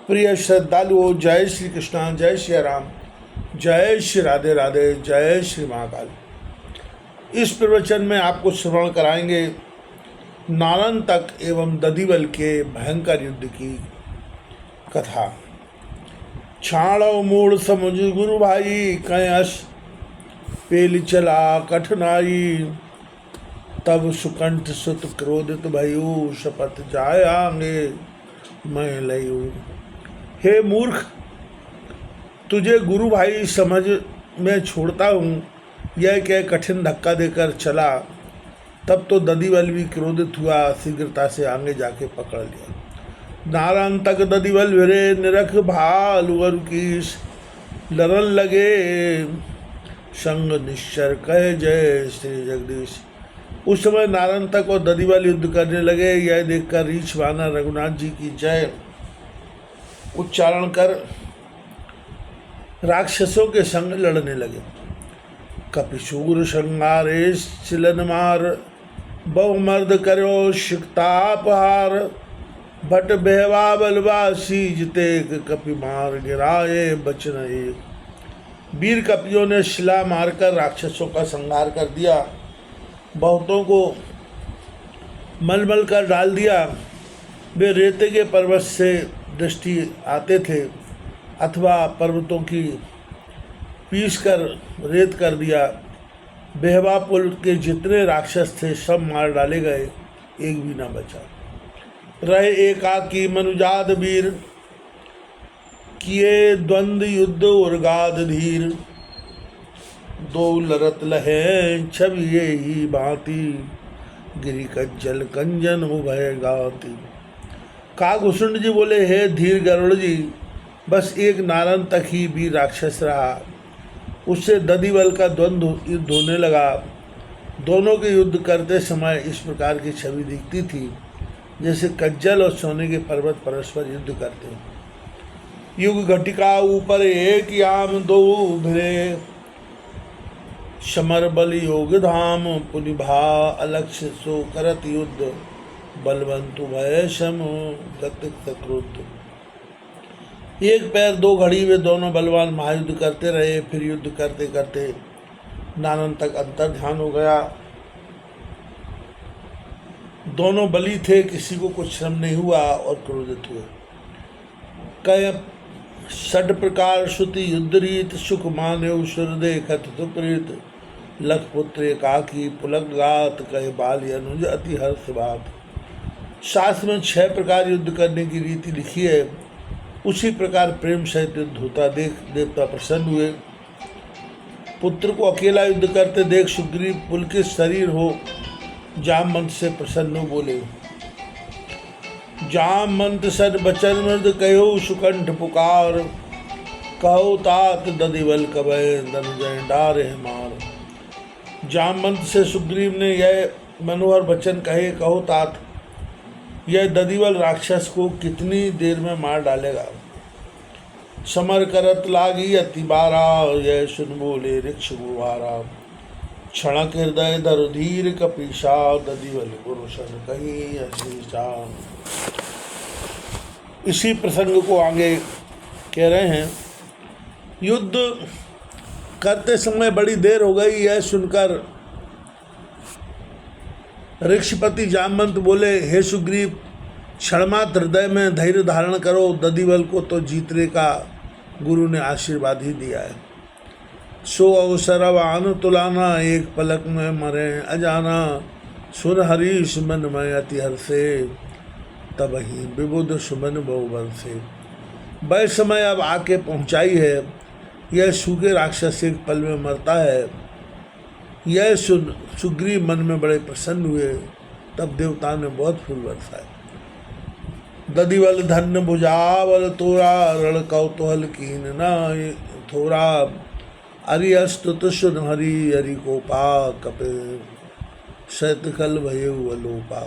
प्रिय श्रद्धालुओं, जय श्री कृष्णा, जय श्री राम, जय श्री राधे राधे, जय श्री महाकाल। इस प्रवचन में आपको श्रवण कराएंगे नारंतक एवं दधिवल के भयंकर युद्ध की कथा। छाणव मूड़ समुझ गुरु भाई, कयस पेल चला कठिनाई। तब सुकंठ सुत क्रोधित भयु, शपथ जाय आंगे मैं लयू। हे मूर्ख, तुझे गुरु भाई समझ में छोड़ता हूँ, यह कह कठिन धक्का देकर चला। तब तो दधिवल भी क्रोधित हुआ, शीघ्रता से आगे जाके पकड़ लिया। नारांतक दधिवल भिरे, निरख भालु अरु कीस। लड़न लगे संग निश्चर, कहे जय श्री जगदीश। उस समय नारांतक और दधिवल युद्ध करने लगे। यह देखकर रीछ वानर रघुनाथ जी की जय उच्चारण कर राक्षसों के संग लड़ने लगे। कपिशूर संगारे चिलन मार, बहुमर्द करो शिक्तापहार। भट बेहवा बलवासी, जिते कपि मार गिराए बचन एक। वीर कपियों ने शिला मारकर राक्षसों का संहार कर दिया, बहुतों को मलमल कर डाल दिया। वे रेते के पर्वत से दृष्टि आते थे, अथवा पर्वतों की पीस कर रेत कर दिया। बेहवा पुल के जितने राक्षस थे सब मार डाले गए, एक भी ना बचा। रहे एकाकी मनुजाद वीर, किए द्वंद्व युद्ध उर्गाद धीर। दो लरत लहे छवि ही भांति, गिरि कज्जल कंजन उभय गाती। कागभूषण जी बोले, हे धीर गरुड़ जी, बस एक नारंतक ही भी राक्षस रहा, उससे दधिवल का द्वंद्व युद्ध होने लगा। दोनों के युद्ध करते समय इस प्रकार की छवि दिखती थी, जैसे कज्जल और सोने के पर्वत परस्पर युद्ध करते हैं। युग घटिका ऊपर एक याम, दो भिरे समर बल योग धाम। पुनिभा अलक्ष्य सो करत युद्ध, बलवंतु भय सम गत क्रुद्ध। एक पैर दो घड़ी वे दोनों बलवान महायुद्ध करते रहे। फिर युद्ध करते करते नारंतक अंतर ध्यान हो गया। दोनों बली थे, किसी को कुछ श्रम नहीं हुआ और क्रोधित हुए। कय षड प्रकार श्रुति युद्ध रीत, सुख मान्यव सुर देखत सुप्रीत। लखपुत्र एकाकी पुलक गात, कहे बाल अनुज अति हर्ष बात। शास्त्र में 6 प्रकार युद्ध करने की रीति लिखी है, उसी प्रकार प्रेम सहित युद्ध होता देख देवता प्रसन्न हुए। पुत्र को अकेला युद्ध करते देख सुग्रीव पुलकित शरीर हो जामवंत से प्रसन्न हो बोले। जामवंत सद बचन मृद, कहो सुकंठ पुकार। कहो तात दधिवल कबय, धनुजय डारे मार। जामवंत से सुग्रीव ने यह मनोहर वचन कहे, कहो तात, यह दधिवल राक्षस को कितनी देर में मार डालेगा। समर करत लागी अति बारा, यह सुन बोले ऋक्ष गुवारा। क्षणक हृदय धर धीर कपीशा, दधिवल गुरु सन कही अशीषा। इसी प्रसंग को आगे कह रहे हैं। युद्ध करते समय बड़ी देर हो गई, यह सुनकर ऋक्षपति जामवंत बोले, हे सुग्रीव, क्षणमात्र हृदय में धैर्य धारण करो। दधिवल को तो जीतने का गुरु ने आशीर्वाद ही दिया है। सो अवसर आन तुलाना, एक पलक में मरे अजाना। सुन हरीश मन में अति हर्षे, तब ही विबुध सुमन बहुबल से। वह समय अब आके पहुंचाई है, यह सूखे राक्षस एक पल में मरता है। यह सुन सुग्रीव मन में बड़े प्रसन्न हुए। तब देवताओं ने बहुत फूल बरसाए। दधिवल धन्य भुजावल तोरा, रण कौतूहल कीन न थोरा। अरि अस्तुत सुन हरि, हरि कोपा कपे शतकल भयउ अलोपा।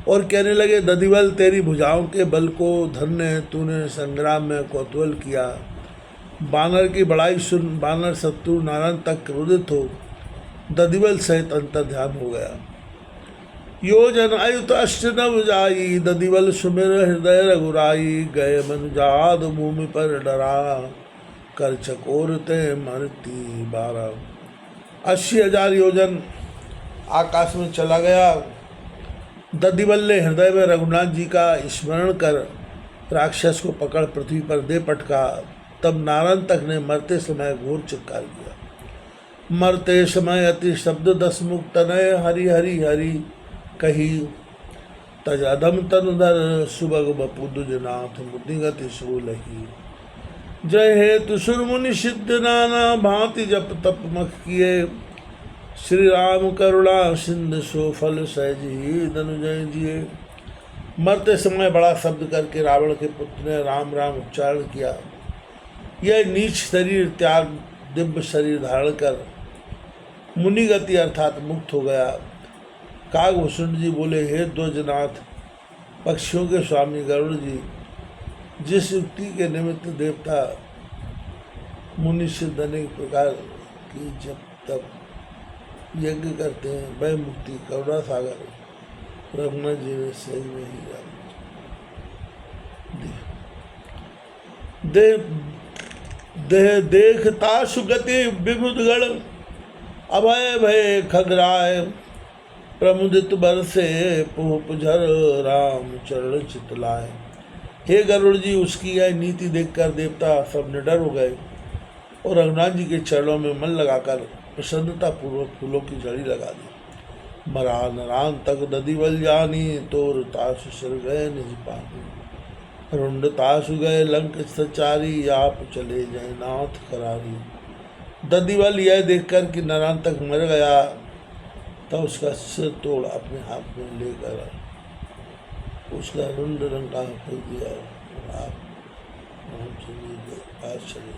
और कहने लगे, दधिवल, तेरी भुजाओं के बल को धन्य है, तूने संग्राम में कौतूहल किया। बानर की बड़ाई सुन बानर शत्रु नारायण तक क्रोधित हो दधिवल सहित अंतर ध्यान हो गया। योजन अयुत अष्ट नव जाई, दधिवल सुमिर हृदय रघुराई, गए मन जाद भूमि पर डरा, कर चकोरते मरती बारा। 80,000 योजन आकाश में चला गया। दधिवल ने हृदय में रघुनाथ जी का स्मरण कर राक्षस को पकड़ पृथ्वी पर दे पटका। तब नारायणतक ने मरते समय घोर चित्कार किया। मरते समय अति शब्द 10 मुख तनय, हरि हरि हरि कही, तज अधम तनुधर सुबग बपु दुजनाथ, मुदिगति सूलही। जय हेतु सुर मुनि सिद्ध नाना, भांति जप तप मख किए, श्री राम करुणा सिंधु सो फल सहज ही धनुजय जिए। मरते समय बड़ा शब्द करके रावण के पुत्र ने राम राम उच्चारण किया। यह नीच शरीर त्याग दिव्य शरीर धारण कर मुनिगति अर्थात मुक्त हो गया। कागभूषण जी बोले, हे ध्वजनाथ, पक्षियों के स्वामी गरुड़ जी, जिस युक्ति के निमित्त देवता मुनि सिद्ध अनेक प्रकार की जब तब यज्ञ करते हैं, वह मुक्ति करुणा सागर रघुनाथ जी ने सही में ही देखता सुगति विबुधगण, अभय भय खगराय, प्रमुदित बरसे पुझर राम चरण चितलाय। हे गरुड़ जी, उसकी यह नीति देखकर देवता सब निडर हो गए और रघुनाथ जी के चरणों में मन लगाकर प्रसन्नता पूर्वक फूलों की जड़ी लगा दी। मरा नरान तक दधिवल जानी, तोर तासु सिर गए निज पानी, रुंड तासु गए लंक सचारी, आप चले जय नाथ करारी। दधिवल यह देखकर कि नारायण तक मर गया, तब उसका सिर तोड़ अपने हाथ में लेकर उसका रुंड रंगा फेंक दिया और आप रामचंद्र के पास चले।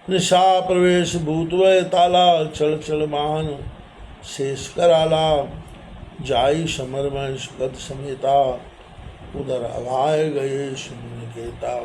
निशा प्रवेश भूतवय ताला, चल चल महान शेष कराला, जाई समर में सुगत समेता, उधर अभाय गए सुन निकेता।